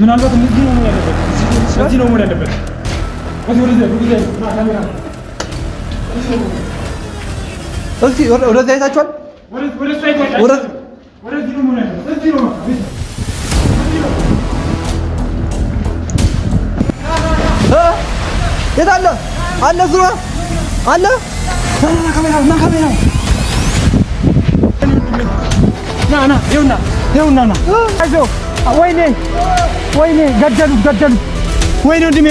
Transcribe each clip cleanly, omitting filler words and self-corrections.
ምናልባት እዚህ ነው ያለበት እዚህ ነው ያለበት ወደዚህ ወደዚህ አይታችኋል? ወደዚህ ነው ያለበት እዚህ ነው የት አለ? አለ ዝሮ አለ ካሜራ ና ይኸውና አይዞህ ወይኔ ገደሉት ወይኔ ወንድሜ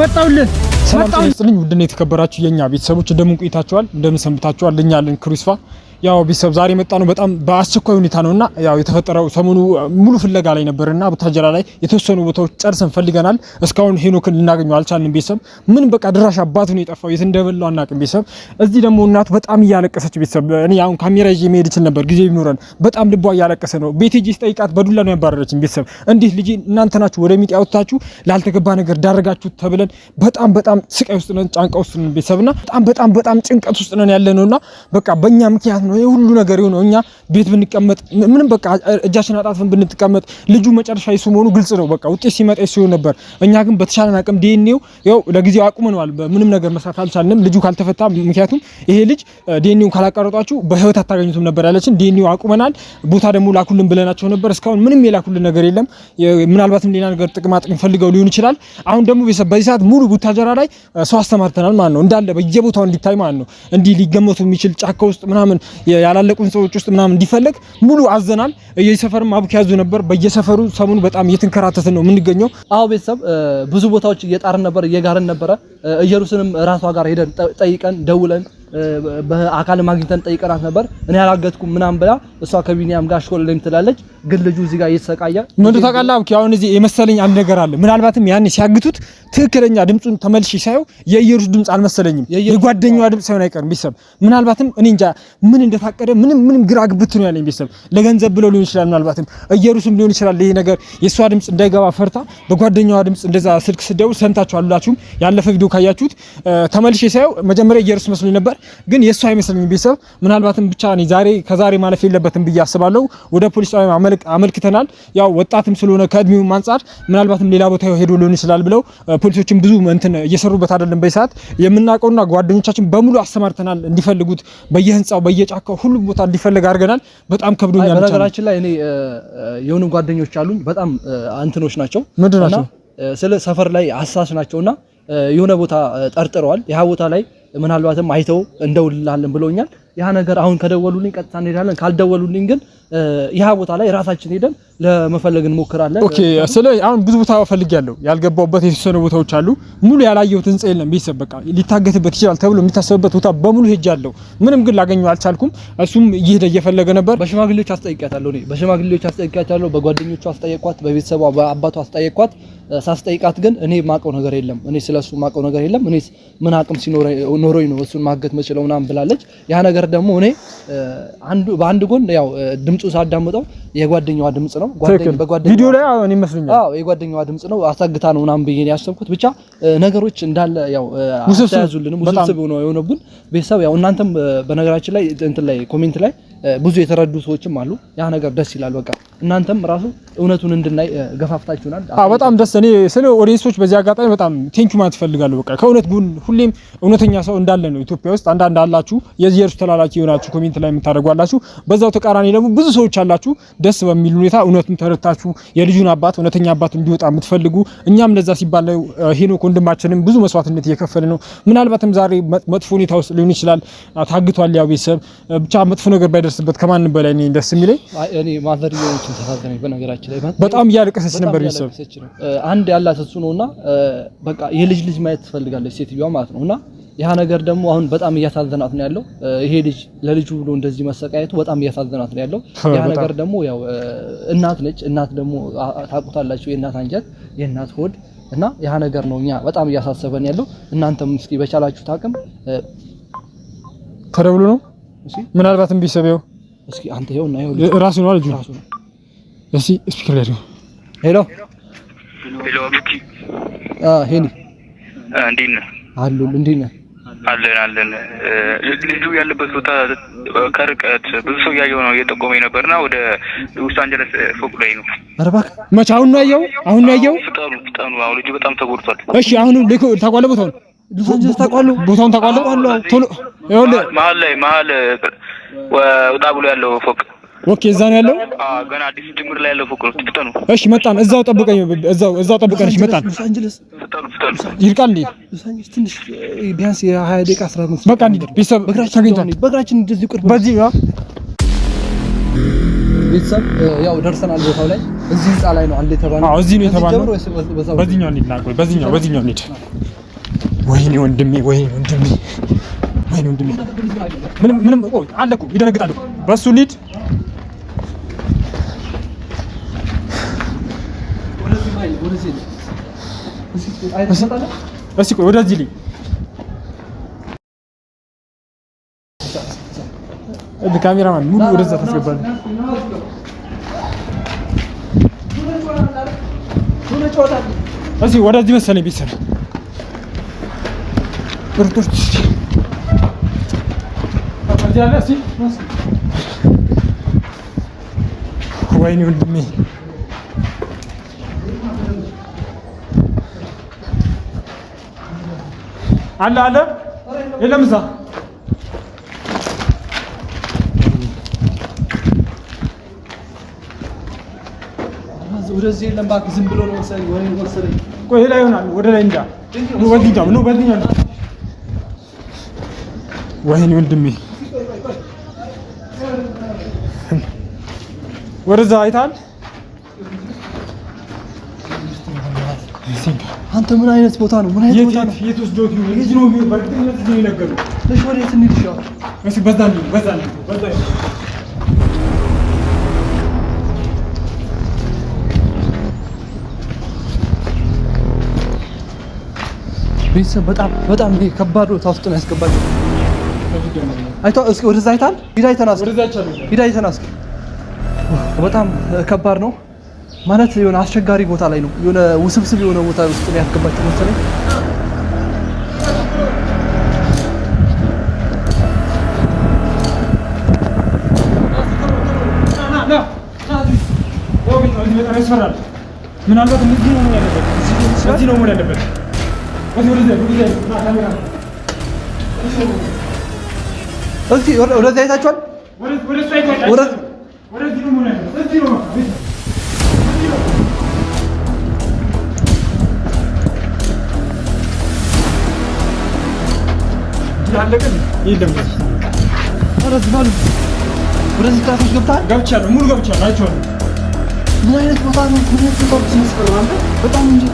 መጣሁልህ ሰላም ይስጥልኝ ውድና የተከበራችሁ የኛ ቤተሰቦች እንደምን ቆይታችኋል እንደምን ሰንብታችኋል እኛ አለን ክሩስፋ ያው ቤተሰብ ዛሬ መጣ ነው በጣም በአስቸኳይ ሁኔታ ነውና ያው የተፈጠረው ሰሞኑ ሙሉ ፍለጋ ላይ ነበርና ቡታጀራ ላይ የተወሰኑ ቦታዎች ጨርሰን ፈልገናል እስካሁን ሄኖክን ልናገኘው አልቻልንም ቤተሰብ ምን በቃ ድራሽ አባቱ ነው የጠፋው የት እንደበላው አናውቅም ቤተሰብ እዚህ ደግሞ እናቱ በጣም እያለቀሰች ቤተሰብ እኔ አሁን ካሜራ ይዤ መሄድ ይችል ነበር ጊዜ ቢኖረን በጣም ልቧ እያለቀሰ ነው ቤት ሄጄ ስጠይቃት በዱላ ነው ያባረረችኝ ቤተሰብ እንዴት ልጅ እናንተ ናችሁ ወደ ሚዲያ አውጥታችሁ ላልተገባ ነገር ዳረጋችሁ ተብለን በጣም ስቃይ ውስጥ ነን ጫንቃ ውስጥ ነን ቤተሰብና በጣም ጭንቀት ውስጥ ነን ያለነውና በቃ በእኛ ምክንያት ነው ሁሉ ነገር ይሆነው እኛ ቤት ብንቀመጥ ምንም በቃ እጃችን አጣጥፈን ብንተቀመጥ ልጁ መጨረሻ ይሱ መሆኑ ግልጽ ነው በቃ ውጤት ሲመጣ ይሱ ነበር እኛ ግን በተሻለን አቅም ዲኤንኤው ያው ለጊዜው አቁመናል ምንም ነገር መስራት አልቻልንም ልጁ ካልተፈታ ምክንያቱም ይሄ ልጅ ዲኤንኤውን ካላቀረጣችሁ በህይወት አታገኙትም ነበር ያለችን ዲኤንኤው አቁመናል ቦታ ደግሞ ላኩልን ብለናቸው ነበር እስካሁን ምንም የላኩልን ነገር የለም ምናልባትም ሌላ ነገር ጥቅማ ጥቅም ፈልገው ሊሆን ይችላል አሁን ደግሞ በዚህ ሰዓት ሙሉ ቡታጀራ ላይ ሰው አስተማርተናል ማለት ነው እንዳለ በየቦታው እንዲታይ ማለት ነው እንዲ ሊገመቱ የሚችል ጫካ ውስጥ ምናምን ያላለቁን ሰዎች ውስጥ ምናምን እንዲፈልግ ሙሉ አዘናል የሰፈርም አብክ ያዙ ነበር በየሰፈሩ ሰሙን በጣም እየተንከራተተ ነው የምንገኘው አዎ ቤተሰብ ብዙ ቦታዎች እየጣርን ነበር እየጋርን ነበር ኢየሩሳሌም ራሷ ጋር ሄደን ጠይቀን ደውለን በአካል ማግኝተን ጠይቀናት ነበር እኔ አላገጥኩም ምናምን ብላ እሷ ከቢኒያም ጋር ሾልለም ትላለች ግን ልጁ እዚህ ጋር እየተሰቃየ ምን ተቃላው አሁን እዚህ የመሰለኝ አንድ ነገር አለ ምናልባትም ያኔ ሲያግቱት ትክክለኛ ድምጹን ተመልሼ ሳይው የኢየሩስ ድምጽ አልመሰለኝም የጓደኛዋ ድምጽ ሳይሆን አይቀርም ቢሰብ ምናልባትም እኔ እንጃ ምን እንደታቀደ ምንም ግራ ግብት ነው ያለኝ ቢሰብ ለገንዘብ ብለው ሊሆን ይችላል ምናልባትም ኢየሩስም ሊሆን ይችላል ይሄ ነገር የሷ ድምጽ እንዳይገባ ፈርታ በጓደኛዋ ድምጽ እንደዛ ስልክ ስደውል ሰምታችሁ አላችሁም ያለፈ ቪዲዮ ካያችሁት ተመልሼ ሳይው መጀመሪያ ኢየሩስ መስሎኝ ነበር ግን የሱ አይመስልኝም ቤተሰብ ምናልባትም ብቻ እኔ ከዛሬ ማለፍ የለበትም ብዬ አስባለሁ ወደ ፖሊስ ጣቢያ አመልክተናል ያው ወጣትም ስለሆነ ከእድሜው አንፃር ምናልባትም ሌላ ቦታ ሄዶ ሊሆን ይችላል ብለው ፖሊሶችን ብዙ እንትን እየሰሩበት አይደለም በሰዓት የምናውቀውና ጓደኞቻችን በሙሉ አሰማርተናል እንዲፈልጉት በየህንጻው በየጫካው ሁሉ ቦታ እንዲፈልግ አድርገናል በጣም ከብዶኛል በነገራችን ላይ እኔ የሆኑ ጓደኞች አሉኝ በጣም አንተኖች ናቸው ምንድናቸው ስለ ሰፈር ላይ አሳስ ናቸውና የሆነ ቦታ ጠርጥረዋል ያ ቦታ ላይ ምናልባትም አይተው እንደውልላለን ብለውኛል ያ ነገር አሁን ከደወሉልኝ ቀጥታ እንሄዳለን ካልደወሉልኝ ግን ያ ቦታ ላይ ራሳችን ሄደን ለመፈለግ እንሞክራለን ኦኬ ስለ አሁን ብዙ ቦታ ፈልጊያለሁ ያልገባውበት የተወሰኑ ቦታዎች አሉ ሙሉ ያላየሁት ህንጻ የለም ቤተሰብ በቃ ሊታገትበት ይችላል ተብሎ የሚታሰብበት ቦታ በሙሉ ሄጃለሁ ምንም ግን ላገኘው አልቻልኩም እሱም እየሄደ እየፈለገ ነበር በሽማግሌዎች አስጠይቃታለሁ በጓደኞቿ አስጠይቋት በቤተሰቧ በአባቷ አስጠይቋት ሳስጠይቃት ግን እኔ ማቀው ነገር የለም እኔ ስለሱ ማቀው ነገር የለም እኔ ምን አቅም ሲኖረኝ ነው እሱን ማገት መችለው ምናምን ብላለች ያ ነገር ደግሞ እኔ በአንድ ጎን ያው ድምጹ ሳዳምጠው የጓደኛዋ ድምጽ ነው በጓደኛዋ ቪዲዮ ላይ እኔ መስሎኛል የጓደኛዋ ድምጽ ነው አሳግታ ነው ምናምን ብዬ ያሰብኩት ብቻ ነገሮች እንዳለ ያው አታያዙልንም ውስብስብ ነው የሆነብን ቤተሰብ ያው እናንተም በነገራችን ላይ እንትን ላይ ኮሜንት ላይ ብዙ የተረዱ ሰዎችም አሉ ያ ነገር ደስ ይላል በቃ እናንተም ራሱ እውነቱን እንድናይ ገፋፍታችሁናል በጣም ደስ እኔ ስለ ኦዲየንሶች በዚህ አጋጣሚ በጣም ቴንኪው ማለት ፈልጋለሁ በቃ ከእውነት ጉን ሁሌም እውነተኛ ሰው እንዳለ ነው ኢትዮጵያ ውስጥ አንዳንድ አላችሁ የኢየሩስ ተላላኪ የሆናችሁ ኮሜንት ላይ የምታደርጉ አላችሁ በዛው ተቃራኒ ደግሞ ብዙ ሰዎች አላችሁ ደስ በሚል ሁኔታ እውነቱን ተረታችሁ የልጁን አባት እውነተኛ አባት እንዲወጣ የምትፈልጉ እኛም ለዛ ሲባል ሄኖክ ወንድማችንም ብዙ መስዋዕትነት እየከፈለ ነው ምናልባትም ዛሬ መጥፎ ሁኔታ ውስጥ ሊሆን ይችላል ታግቷል ያው ቤተሰብ ብቻ መጥፎ ነገር ባይደርስበት ከማንም በላይ እኔ ደስ የሚለኝ እኔ ማዘርየዎችን ተሳዘነኝ በነገራችን ላይ በጣም እያለቀሰች ነበር ቤተሰብ አንድ ያላት እሱ ነውና በቃ የልጅ ማየት ትፈልጋለች ሴትዮዋ ማለት ነውና ያ ነገር ደግሞ አሁን በጣም እያሳዘናት ነው ያለው ይሄ ልጅ ለልጁ ብሎ እንደዚህ መሰቃየቱ በጣም እያሳዘናት ነው ያለው ያ ነገር ደግሞ ያው እናት ነች እናት ደግሞ ታውቁታላችሁ የእናት አንጀት የእናት ሆድ እና ያ ነገር ነው እኛ በጣም እያሳሰበን ያለው እናንተም እስኪ በቻላችሁት አቅም ተደውሎ ነው እሺ ምናልባትም ቢሰበው እስኪ አንተ ይኸውና ይኸው ራሱ ነው ልጁ እሺ ስፒከር ላይ ነው ሄሎ ሄሎ አብኪ ሄኒ እንዴት ነህ አሉ እንዴት ነህ አለን ልጁ ያለበት ቦታ ከርቀት ብዙ ሰው ያየው ነው እየጠቆመኝ ነበርና ወደ ሎስ አንጀለስ ፎቅ ላይ ነው። ኧረ እባክህ መቼ? አሁን ነው ያየው? አሁን ነው ያየው? ፍጠኑ አሁን ልጁ በጣም ተጎድቷል። እሺ አሁን ታውቃለህ ቦታውን? ሎስ አንጀለስ ታውቃለህ? ቦታውን ታውቃለህ? ቶሎ ይኸውልህ መሀል ወጣ ብሎ ያለው ፎቅ። ኦኬ እዛ ነው ያለው? ገና አዲስ ጅምር ላይ ያለው ፎቅ ነው። ፍጠኑ። እሺ መጣን። እዛው ጠብቀኝ። እዛው ጠብቀን። እሺ መጣን። ሎስ አንጀለስ ፍጠኑ። ይርቃል እንዴ? ሎስ አንጀለስ ትንሽ ቢያንስ የ20 ደቂቃ 15 በቃ እንዴ ቤተሰብ ተገኝቷል። በእግራችን እንደዚህ ቅርብ በዚህ ነው ቤተሰብ ያው ደርሰናል ቦታው ላይ። እዚህ ህንጻ ላይ ነው አለ የተባለው። አዎ እዚህ ነው የተባለው። በዚህኛው እንሂድ ና። ቆይ በዚህኛው እንሂድ። ወይኔ ወንድሜ ምንም ቆይ አለ እኮ ይደነግጣል እኮ። በሱ እንሂድ። እስኪ ቆይ ወደዚህ ልኝ ካሜራማን ሙሉ ወደዛ ታስገባለህ። እስኪ ወደዚህ መሰለኝ ቤተሰብ ቁርጦች ወይኔ ወንድሜ አለ የለም እዛ ወደዚህ የለም እባክህ ዝም ብሎ ነው መሰለኝ። ቆይ ላይ ይሆናል ወደ ላይ እንጃ ነው በዚህኛው ወይኔ ወንድሜ ወደዛ አይተሃል? አንተ ምን አይነት ቦታ ነው? ምን አይነት ቦታ ነው? የት ወስዶት ነው? የት ነው? በእርግጠኝነት እዚህ ነው የነገሩት። እሺ ወዴት እንሂድ? እሺ በዛ ቤተሰብ በጣም ይሄ ከባድ ቦታ ውስጥ ነው ያስገባቸው። አይቶ እስኪ ወደዛ አይታል? ሂድ አይተናስ። በጣም ከባድ ነው ማለት የሆነ አስቸጋሪ ቦታ ላይ ነው። የሆነ ውስብስብ የሆነ ቦታ ውስጥ ነው ያስገባቸው መሰለኝ። ምናልባት እዚህ ነው መሆን ያለበት። እስኪ ወደዛ አይታችኋል? ወደዚህ ክላሶች ገብቻለሁ። ሙሉ ገብቻለሁ። አይቼዋለሁ። ምን አይነት ቦታ ነው? ምን አይነት ቦታ ነው? ሲመስል በጣም እንጂ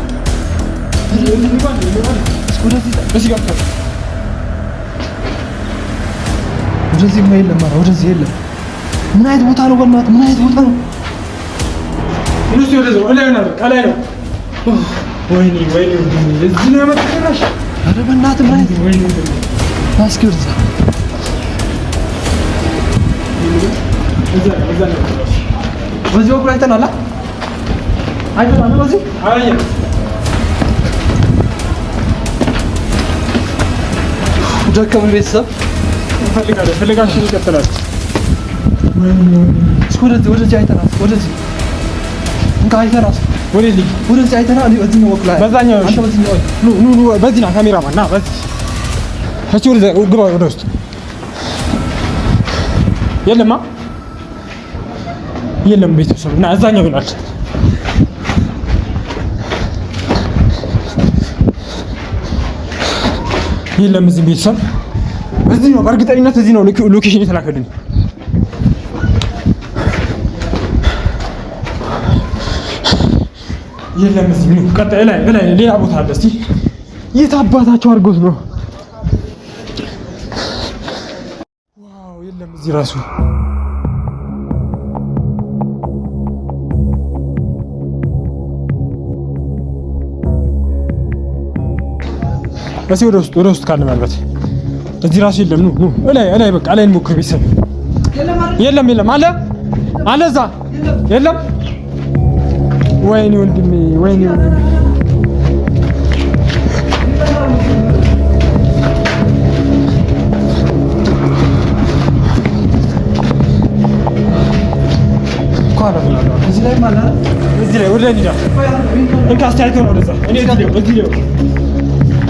ወደዚህ የለም። ወደዚህ የለም። ምን አይነት ቦታ ነው? በእናትህ ምን አይነት ቦታ ነው? ወይኔ እዚህ ነው የመጣሽ? ኧረ በእናትህ ምን አይነት እስኪ ወደዛ በዚህ በኩል አይተናል። በዚህ ደከመን ቤተሰብ ፈልጋችሁ ይቀጥላል። ወደዚህ አይተናል። ወደዚህ እንካ አይተናል። ወደዚህ አይተናል። በዚህ ነው ወክላ በዛኛው አንተ በዚህ ነው በዚህ ና ካሜራማን ና በዚህ እቺ ወደ ግባ ወደ ውስጥ የለም ቤተሰብ እና እዛኛው ይላል። የለም እዚህ ቤተሰብ እዚህ ነው በእርግጠኝነት እዚህ ነው ሎኬሽን የተላከልን። የለም እዚህ ነው። ቀጣይ ላይ ሌላ ቦታ አለ። እስቲ የት አባታቸው አድርጎት ነው? ዋው የለም እዚህ ራሱ ወደ ውስጥ ካለ ማለት እዚህ ራሱ የለም። ኑ እላይ በቃ እላይ እንሞክር ቤተሰብ። የለም አለ እዛ የለም። ወይኔ ወንድሜ ከኋላ እዚህ ላይ ማለት እዚህ ላይ ወደ ኒዳ እንካ አስተያየት ነው ወደዛ እኔ እዚህ ላይ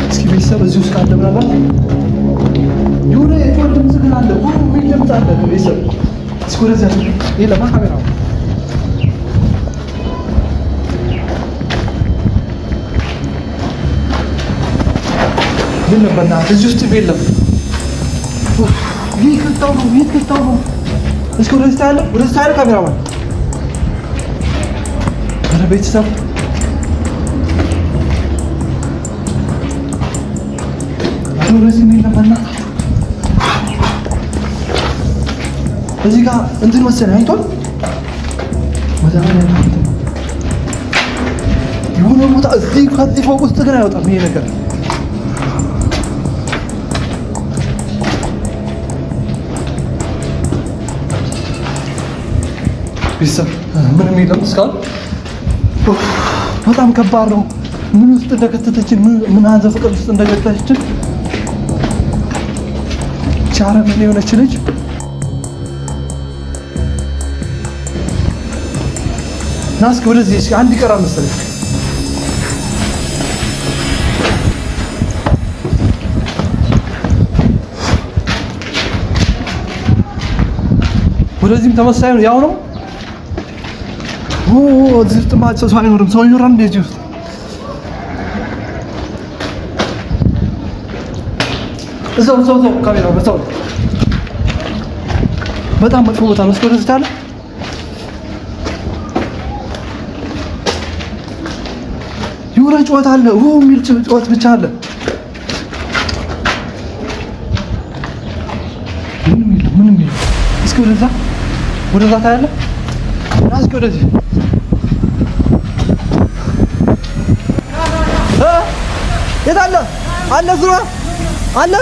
እስኪ ቤተሰብ እዚህ ውስጥ ካለ ምናልባት የሆነ የወንድ ምስል አለ ወይ ድምፅ አለ ቤተሰብ እስኪ ወደዛ የለም ካሜራ ምን ነበር እዚህ ውስጥ የለም ይህ ከተው ነው እስኪ ወደዛ ያለ ካሜራማን ኧረ ቤተሰብ ወደዚህ ምን ለማና እዚህ ጋር እንትን መሰለኝ አይቷል የሆነ ቦታ እዚህ ከዚህ ፎቅ ውስጥ ግን አይወጣም ይሄ ነገር ቤተሰብ ምንም የለም እስካሁን በጣም ከባድ ነው ምን ውስጥ እንደከተተችን ምን አንዘ ፍቅር ውስጥ እንደከተተችን ቻረምን የሆነች ልጅ ናስክ ወደዚህ እስኪ አንድ ይቀራል መሰለኝ ወደዚህም ተመሳሳይ ነው ያው ነው እዚህ ውስጥ ማቸው ሰው አይኖርም ሰው ይኖራል እንደዚህ ውስጥ እዛው ካሜራው በዛው በጣም መጥፎ ቦታ ነው። እስከ ወደዚህ ታለ የሆነ ጩኸት አለ የሚል ጩኸት ብቻ አለ ምንም የለም እስከ ወደዛ ታያለ እስከ ወደዚህ የት አለ ዙራ አለ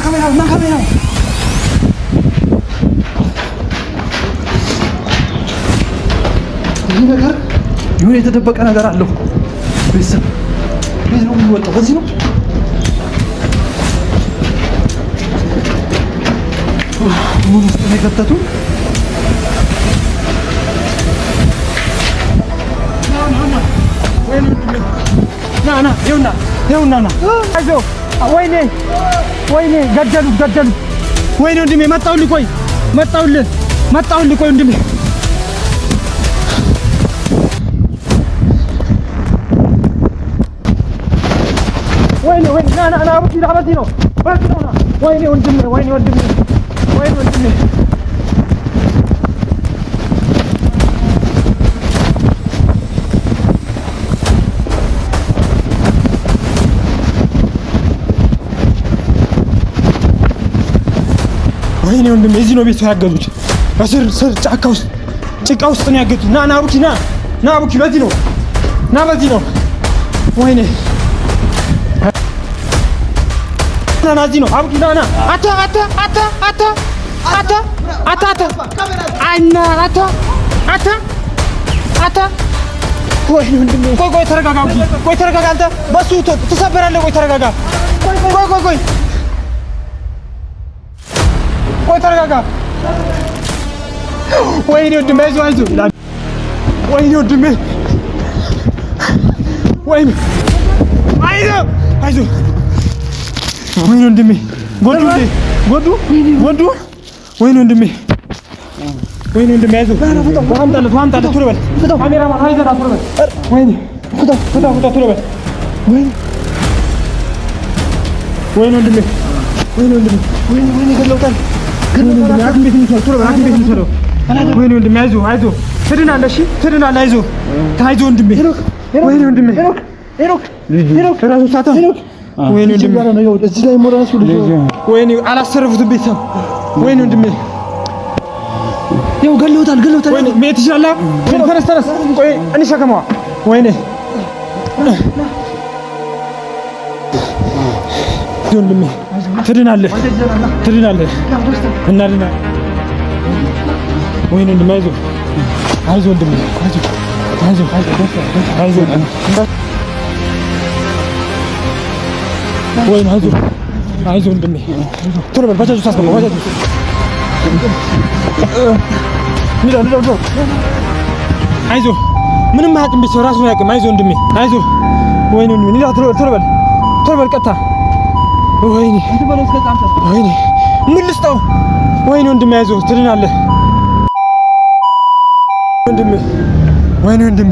ካሜራ ይህ ነገር የሆነ የተደበቀ ነገር አለው ቤተሰብ ቤት ነው የሚወጣው በዚህ ነው ምን ውስጥ ነው የከተቱ ና ይኸውና አይዞህ ወይኔ ገደሉት ወይኔ ወንድሜ መጣሁልህ ቆይ ወንድሜ ወይኔ ና አቡቲ በዚህ ነው ና ወይኔ ወንድሜ ወይኔ ወንድሜ እዚህ ነው ቤቱ ያገቱት ስር ጭቃ ውስጥ ነው ያገቱት ና አቡኪ በዚህ ነው ወይኔ ና እዚህ ነው አቡኪ ና አታ ወይኔ ወንድሜ ቆይ ተረጋጋ አንተ በሱ ትሰበራለህ ቆይ ተረጋጋ ቆይ ተረጋጋ ወይኔ ወንድሜ አይዞህ ወይኔ ወንድሜ አይዞህ ወይኔ ወንድሜ ጎዱ ወይኔ ወንድሜ አይዞህ አምጣለት ቶሎ በል ካሜራማን አይዘና ቶሎ በል ወይኔ ፍታው ቶሎ በል ወይኔ ወንድሜ ገለውታል ሐኪም ቤት እንውሰደው ወይኔ ወንድሜ አይዞህ ትድናለህ እሺ አይዞህ ወንድሜ ወይኔ ወንድሜ ራሱ ሳታ ወይኔ ወንድሜ እዚህ ላይ ሞራሱ ወይኔ አላሰረፉትም ቤተሰብ ወይኔ ወንድሜ ያው ገለውታል ወይኔ ቤት ይችላል ተነስ ቆይ እንሸከመዋ ወይኔ ወንድሜ ትድናለህ እናድና ወይኔ ወንድሜ አይዞህ ወንድሜ አይዞህ ወይኔ አይዞህ ወንድሜ ቶሎ በል ባጃጁ ታስገባ አይዞህ ምንም አያውቅም ቢሰው ራሱን አያውቅም አይዞህ ወንድሜ አይዞህ ወይኔ ወንድሜ ቶሎ በል ቀጥታ ወይኔ ወይኔ ምን ልስጠው ወይኔ ወንድሜ አይዞህ ትድናለህ ወንድሜ ወይኔ ወንድሜ